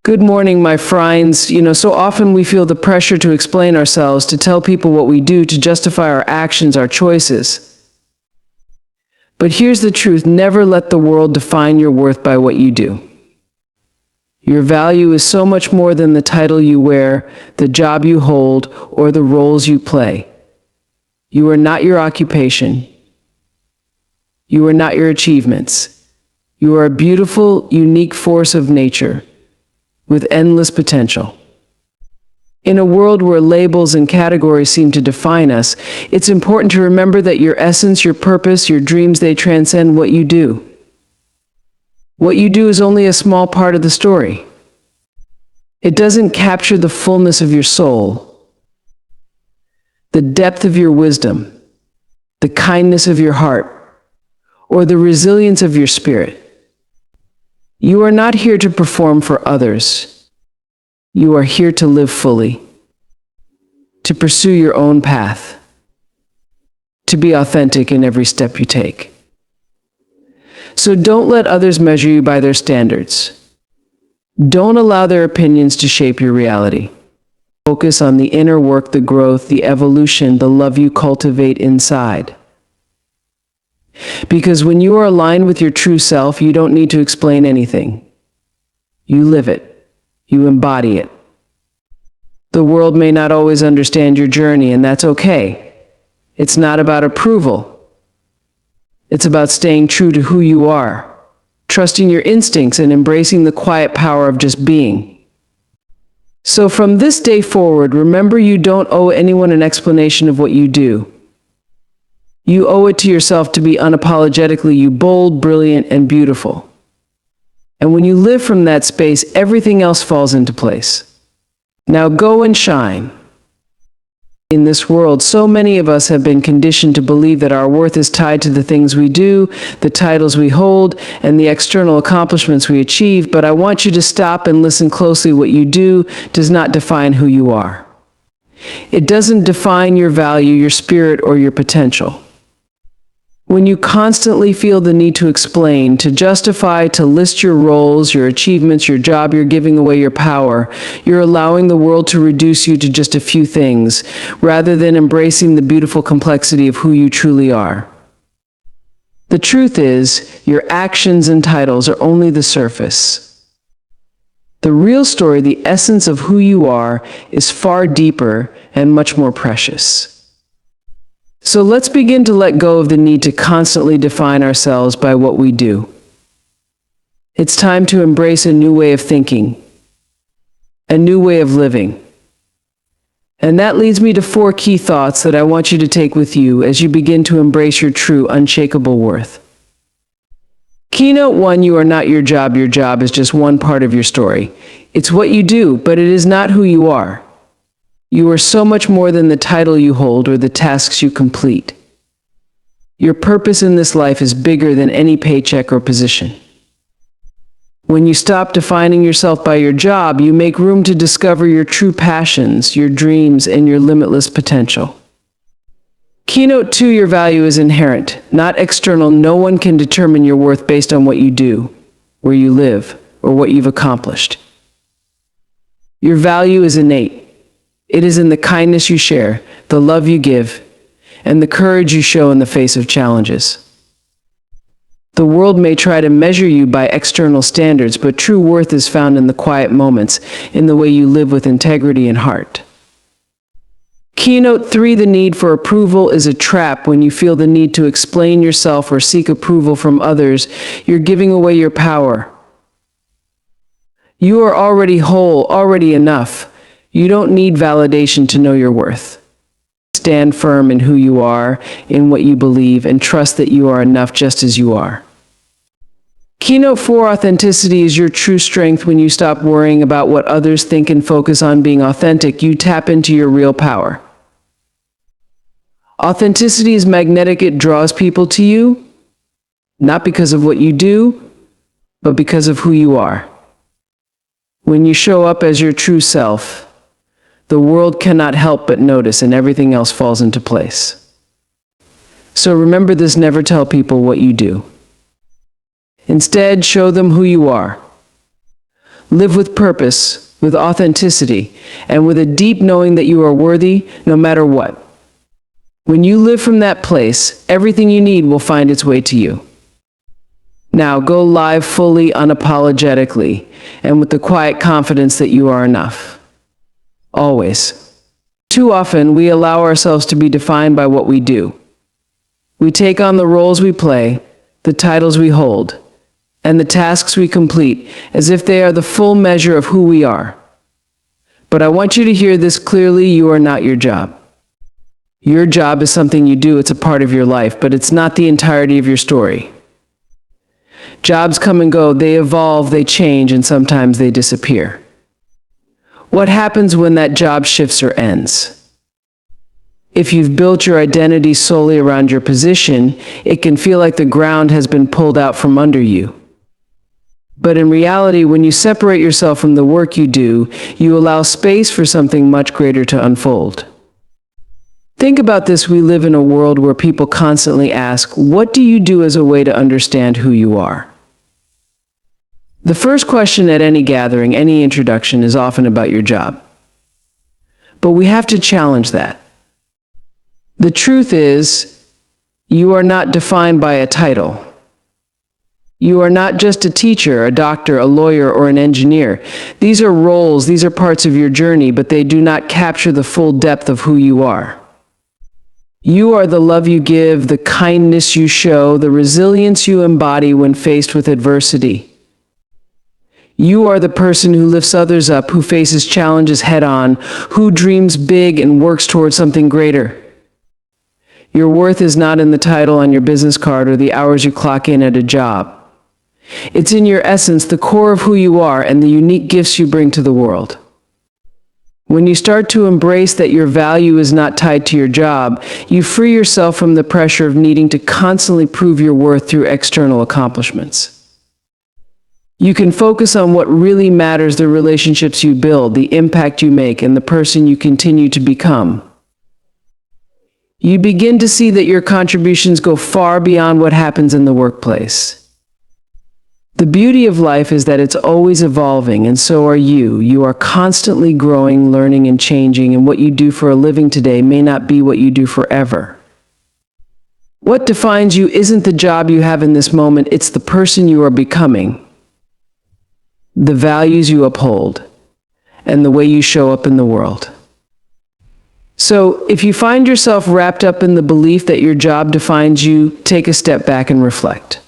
Good morning, my friends. So often we feel the pressure to explain ourselves, to tell people what we do, to justify our actions, our choices. But here's the truth: never let the world define your worth by what you do. Your value is so much more than the title you wear, the job you hold, or the roles you play. You are not your occupation. You are not your achievements. You are a beautiful, unique force of nature with endless potential. In a world where labels and categories seem to define us, it's important to remember that your essence, your purpose, your dreams, they transcend what you do. What you do is only a small part of the story. It doesn't capture the fullness of your soul, the depth of your wisdom, the kindness of your heart, or the resilience of your spirit. You are not here to perform for others. You are here to live fully, to pursue your own path, to be authentic in every step you take. So don't let others measure you by their standards. Don't allow their opinions to shape your reality. Focus on the inner work, the growth, the evolution, the love you cultivate inside. Because when you are aligned with your true self, you don't need to explain anything. You live it. You embody it. The world may not always understand your journey, and that's okay. It's not about approval. It's about staying true to who you are, trusting your instincts and embracing the quiet power of just being. So from this day forward, remember, you don't owe anyone an explanation of what you do. You owe it to yourself to be unapologetically you, bold, brilliant, and beautiful. And when you live from that space, everything else falls into place. Now go and shine. In this world, so many of us have been conditioned to believe that our worth is tied to the things we do, the titles we hold, and the external accomplishments we achieve. But I want you to stop and listen closely. What you do does not define who you are. It doesn't define your value, your spirit, or your potential. When you constantly feel the need to explain, to justify, to list your roles, your achievements, your job, you're giving away your power. You're allowing the world to reduce you to just a few things, rather than embracing the beautiful complexity of who you truly are. The truth is, your actions and titles are only the surface. The real story, the essence of who you are, is far deeper and much more precious. So let's begin to let go of the need to constantly define ourselves by what we do. It's time to embrace a new way of thinking, a new way of living. And that leads me to 4 key thoughts that I want you to take with you as you begin to embrace your true, unshakable worth. Keynote 1: you are not your job. Your job is just one part of your story. It's what you do, but it is not who you are. You are so much more than the title you hold or the tasks you complete. Your purpose in this life is bigger than any paycheck or position. When you stop defining yourself by your job, you make room to discover your true passions, your dreams, and your limitless potential. Keynote 2: your value is inherent, not external. No one can determine your worth based on what you do, where you live, or what you've accomplished. Your value is innate. It is in the kindness you share, the love you give, and the courage you show in the face of challenges. The world may try to measure you by external standards, but true worth is found in the quiet moments, in the way you live with integrity and heart. Keynote 3: the need for approval is a trap. When you feel the need to explain yourself or seek approval from others, you're giving away your power. You are already whole, already enough. You don't need validation to know your worth. Stand firm in who you are, in what you believe, and trust that you are enough just as you are. Keynote 4: authenticity is your true strength. When you stop worrying about what others think and focus on being authentic, you tap into your real power. Authenticity is magnetic. It draws people to you, not because of what you do, but because of who you are. When you show up as your true self, the world cannot help but notice, and everything else falls into place. So remember this: never tell people what you do. Instead, show them who you are. Live with purpose, with authenticity, and with a deep knowing that you are worthy no matter what. When you live from that place, everything you need will find its way to you. Now go live fully, unapologetically, and with the quiet confidence that you are enough. Always. Too often, we allow ourselves to be defined by what we do. We take on the roles we play, the titles we hold, and the tasks we complete as if they are the full measure of who we are. But I want you to hear this clearly: you are not your job. Your job is something you do, it's a part of your life, but it's not the entirety of your story. Jobs come and go, they evolve, they change, and sometimes they disappear. What happens when that job shifts or ends? If you've built your identity solely around your position, it can feel like the ground has been pulled out from under you. But in reality, when you separate yourself from the work you do, you allow space for something much greater to unfold. Think about this: we live in a world where people constantly ask, "What do you do?" as a way to understand who you are. The first question at any gathering, any introduction, is often about your job. But we have to challenge that. The truth is, you are not defined by a title. You are not just a teacher, a doctor, a lawyer, or an engineer. These are roles, these are parts of your journey, but they do not capture the full depth of who you are. You are the love you give, the kindness you show, the resilience you embody when faced with adversity. You are the person who lifts others up, who faces challenges head-on, who dreams big and works towards something greater. Your worth is not in the title on your business card or the hours you clock in at a job. It's in your essence, the core of who you are, and the unique gifts you bring to the world. When you start to embrace that your value is not tied to your job, you free yourself from the pressure of needing to constantly prove your worth through external accomplishments. You can focus on what really matters: the relationships you build, the impact you make, and the person you continue to become. You begin to see that your contributions go far beyond what happens in the workplace. The beauty of life is that it's always evolving, and so are you. You are constantly growing, learning, and changing, and what you do for a living today may not be what you do forever. What defines you isn't the job you have in this moment, it's the person you are becoming, the values you uphold, and the way you show up in the world. So, if you find yourself wrapped up in the belief that your job defines you, take a step back and reflect.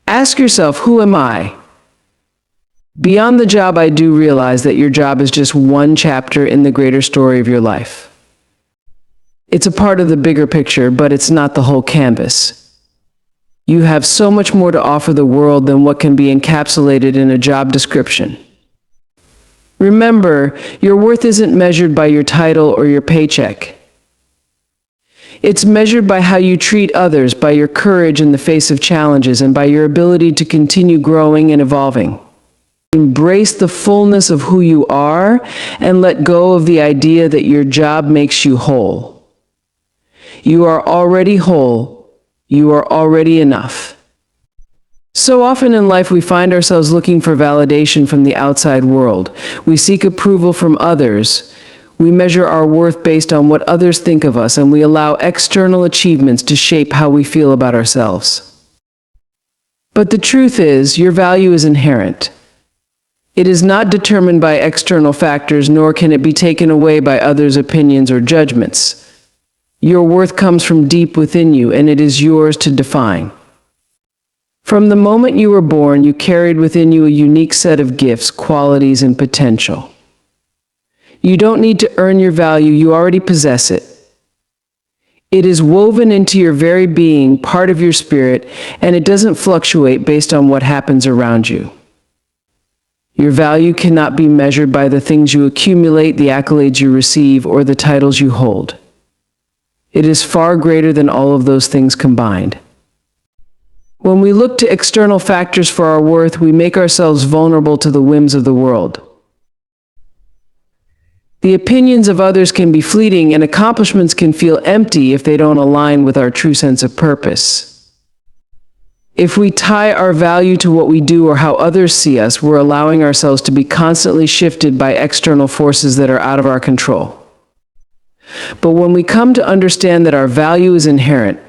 Ask yourself, who am I? Beyond the job, I do realize that your job is just one chapter in the greater story of your life. It's a part of the bigger picture, but it's not the whole canvas. You have so much more to offer the world than what can be encapsulated in a job description. Remember, your worth isn't measured by your title or your paycheck. It's measured by how you treat others, by your courage in the face of challenges, and by your ability to continue growing and evolving. Embrace the fullness of who you are and let go of the idea that your job makes you whole. You are already whole. You are already enough. So often in life, we find ourselves looking for validation from the outside world. We seek approval from others. We measure our worth based on what others think of us, and we allow external achievements to shape how we feel about ourselves. But the truth is, your value is inherent. It is not determined by external factors, nor can it be taken away by others' opinions or judgments. Your worth comes from deep within you, and it is yours to define. From the moment you were born, you carried within you a unique set of gifts, qualities, and potential. You don't need to earn your value, you already possess it. It is woven into your very being, part of your spirit, and it doesn't fluctuate based on what happens around you. Your value cannot be measured by the things you accumulate, the accolades you receive, or the titles you hold. It is far greater than all of those things combined. When we look to external factors for our worth, we make ourselves vulnerable to the whims of the world. The opinions of others can be fleeting, and accomplishments can feel empty if they don't align with our true sense of purpose. If we tie our value to what we do or how others see us, we're allowing ourselves to be constantly shifted by external forces that are out of our control. But when we come to understand that our value is inherent,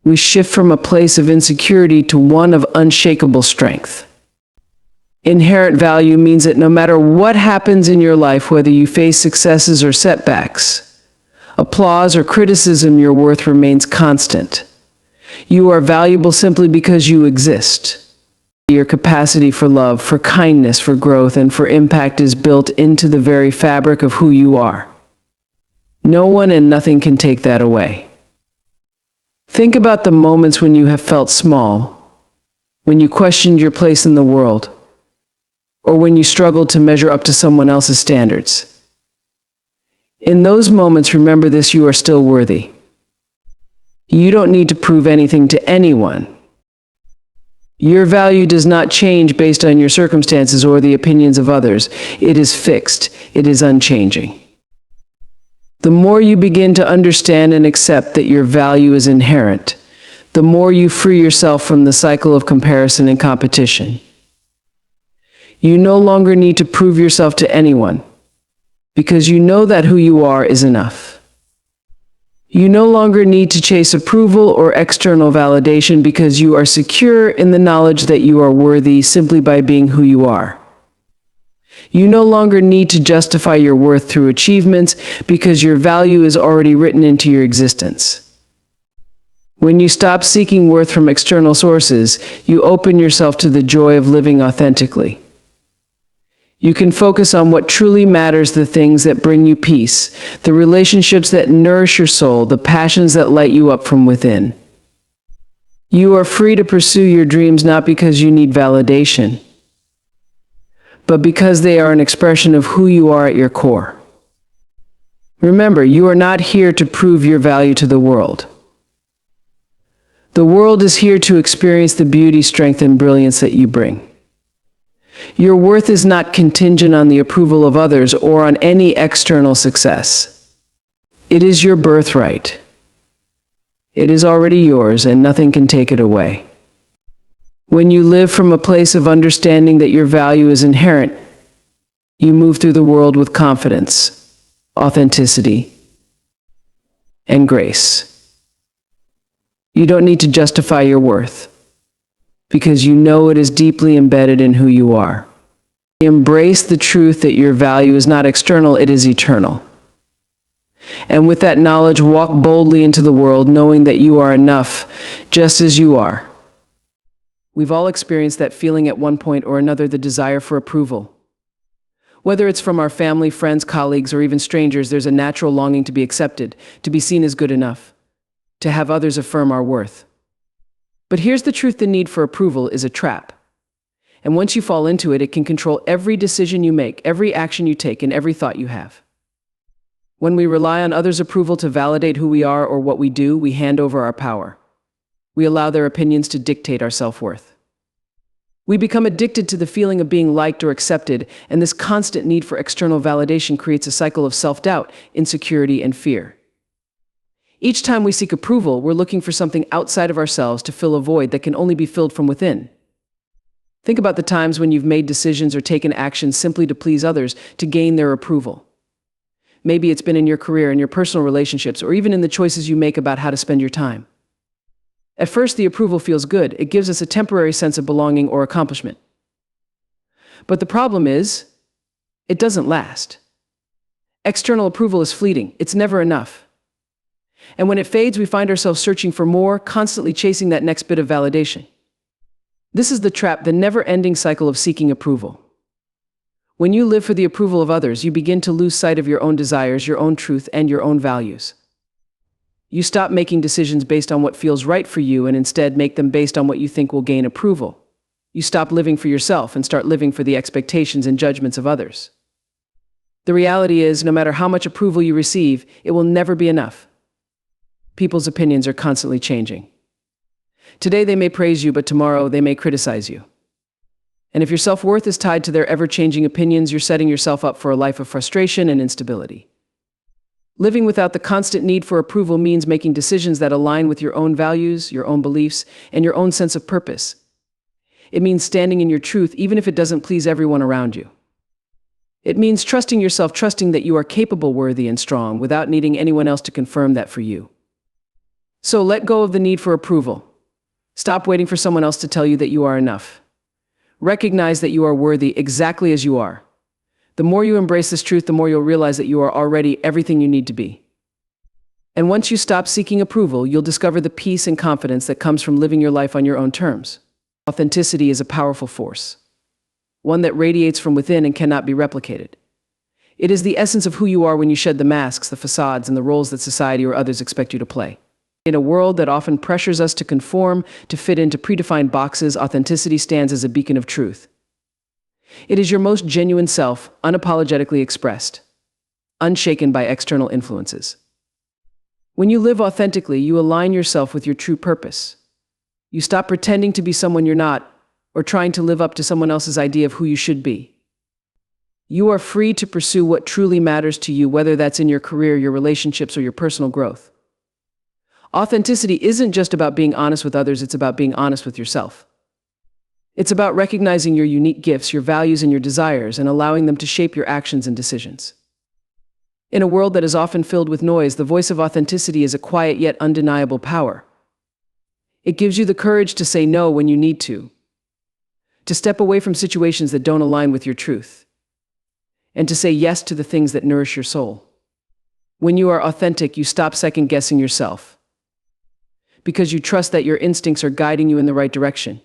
we shift from a place of insecurity to one of unshakable strength. Inherent value means that no matter what happens in your life, whether you face successes or setbacks, applause or criticism, your worth remains constant. You are valuable simply because you exist. Your capacity for love, for kindness, for growth, and for impact is built into the very fabric of who you are. No one and nothing can take that away. Think about the moments when you have felt small, when you questioned your place in the world, or when you struggled to measure up to someone else's standards. In those moments, remember this: you are still worthy. You don't need to prove anything to anyone. Your value does not change based on your circumstances or the opinions of others. It is fixed. It is unchanging. The more you begin to understand and accept that your value is inherent, the more you free yourself from the cycle of comparison and competition. You no longer need to prove yourself to anyone, because you know that who you are is enough. You no longer need to chase approval or external validation, because you are secure in the knowledge that you are worthy simply by being who you are. You no longer need to justify your worth through achievements, because your value is already written into your existence. When you stop seeking worth from external sources, you open yourself to the joy of living authentically. You can focus on what truly matters, the things that bring you peace, the relationships that nourish your soul, the passions that light you up from within. You are free to pursue your dreams not because you need validation, but because they are an expression of who you are at your core. Remember, you are not here to prove your value to the world. The world is here to experience the beauty, strength, and brilliance that you bring. Your worth is not contingent on the approval of others or on any external success. It is your birthright. It is already yours, and nothing can take it away. When you live from a place of understanding that your value is inherent, you move through the world with confidence, authenticity, and grace. You don't need to justify your worth, because you know it is deeply embedded in who you are. Embrace the truth that your value is not external, it is eternal. And with that knowledge, walk boldly into the world, knowing that you are enough, just as you are. We've all experienced that feeling at one point or another, the desire for approval. Whether it's from our family, friends, colleagues, or even strangers, there's a natural longing to be accepted, to be seen as good enough, to have others affirm our worth. But here's the truth: the need for approval is a trap. And once you fall into it, it can control every decision you make, every action you take, and every thought you have. When we rely on others' approval to validate who we are or what we do, we hand over our power. We allow their opinions to dictate our self-worth. We become addicted to the feeling of being liked or accepted, and this constant need for external validation creates a cycle of self-doubt, insecurity, and fear. Each time we seek approval, we're looking for something outside of ourselves to fill a void that can only be filled from within. Think about the times when you've made decisions or taken actions simply to please others, to gain their approval. Maybe it's been in your career, in your personal relationships, or even in the choices you make about how to spend your time. At first, the approval feels good. It gives us a temporary sense of belonging or accomplishment. But the problem is, it doesn't last. External approval is fleeting. It's never enough. And when it fades, we find ourselves searching for more, constantly chasing that next bit of validation. This is the trap, the never-ending cycle of seeking approval. When you live for the approval of others, you begin to lose sight of your own desires, your own truth, and your own values. You stop making decisions based on what feels right for you and instead make them based on what you think will gain approval. You stop living for yourself and start living for the expectations and judgments of others. The reality is, no matter how much approval you receive, it will never be enough. People's opinions are constantly changing. Today they may praise you, but tomorrow they may criticize you. And if your self-worth is tied to their ever-changing opinions, you're setting yourself up for a life of frustration and instability. Living without the constant need for approval means making decisions that align with your own values, your own beliefs, and your own sense of purpose. It means standing in your truth even if it doesn't please everyone around you. It means trusting yourself, trusting that you are capable, worthy, and strong without needing anyone else to confirm that for you. So let go of the need for approval. Stop waiting for someone else to tell you that you are enough. Recognize that you are worthy exactly as you are. The more you embrace this truth, the more you'll realize that you are already everything you need to be. And once you stop seeking approval, you'll discover the peace and confidence that comes from living your life on your own terms. Authenticity is a powerful force, one that radiates from within and cannot be replicated. It is the essence of who you are when you shed the masks, the facades, and the roles that society or others expect you to play. In a world that often pressures us to conform, to fit into predefined boxes, authenticity stands as a beacon of truth. It is your most genuine self, unapologetically expressed, unshaken by external influences. When you live authentically, you align yourself with your true purpose. You stop pretending to be someone you're not, or trying to live up to someone else's idea of who you should be. You are free to pursue what truly matters to you, whether that's in your career, your relationships, or your personal growth. Authenticity isn't just about being honest with others, it's about being honest with yourself. It's about recognizing your unique gifts, your values, and your desires, and allowing them to shape your actions and decisions. In a world that is often filled with noise, the voice of authenticity is a quiet yet undeniable power. It gives you the courage to say no when you need to step away from situations that don't align with your truth, and to say yes to the things that nourish your soul. When you are authentic, you stop second-guessing yourself, because you trust that your instincts are guiding you in the right direction.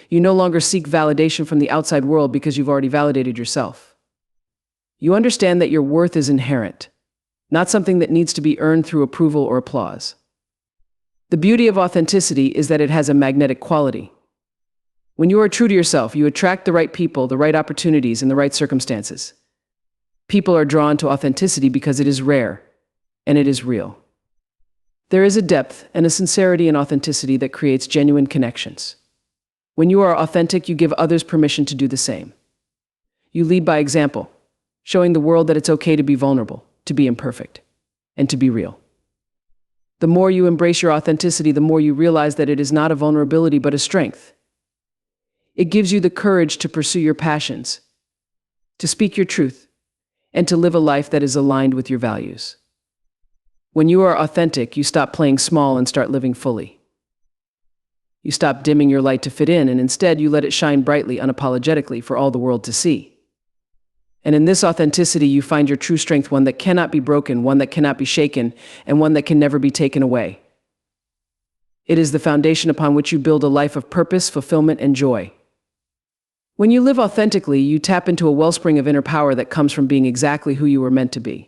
You no longer seek validation from the outside world because you've already validated yourself. You understand that your worth is inherent, not something that needs to be earned through approval or applause. The beauty of authenticity is that it has a magnetic quality. When you are true to yourself, you attract the right people, the right opportunities, and the right circumstances. People are drawn to authenticity because it is rare and it is real. There is a depth and a sincerity in authenticity that creates genuine connections. When you are authentic, you give others permission to do the same. You lead by example, showing the world that it's okay to be vulnerable, to be imperfect, and to be real. The more you embrace your authenticity, the more you realize that it is not a vulnerability but a strength. It gives you the courage to pursue your passions, to speak your truth, and to live a life that is aligned with your values. When you are authentic, you stop playing small and start living fully. You stop dimming your light to fit in, and instead you let it shine brightly, unapologetically, for all the world to see. And in this authenticity, you find your true strength, one that cannot be broken, one that cannot be shaken, and one that can never be taken away. It is the foundation upon which you build a life of purpose, fulfillment, and joy. When you live authentically, you tap into a wellspring of inner power that comes from being exactly who you were meant to be.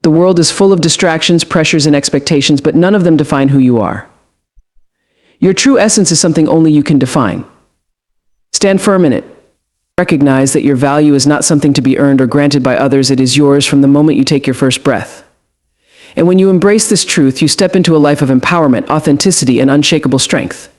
The world is full of distractions, pressures, and expectations, but none of them define who you are. Your true essence is something only you can define. Stand firm in it. Recognize that your value is not something to be earned or granted by others. It is yours from the moment you take your first breath. And when you embrace this truth, you step into a life of empowerment, authenticity, and unshakable strength.